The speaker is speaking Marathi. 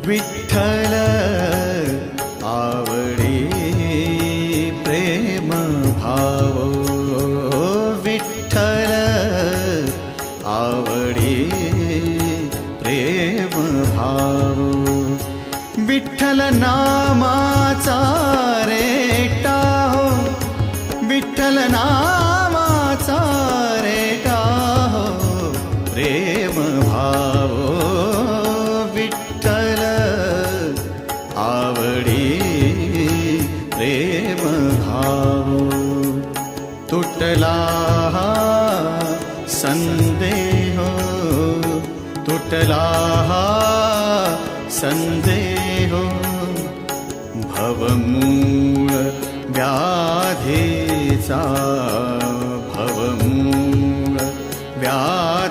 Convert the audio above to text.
विठ्ठल आवडी प्रेम भाव, विठ्ठल आवडी प्रेम भाव, विठ्ठल नामाचा रेटा हो, विठ्ठल नामाचा रेटा हो प्रेम भाव, विठ्ठल आवडी प्रेम भाव. तुटला संदेह, तुटला संदेह, भवमूळ व्याधीचा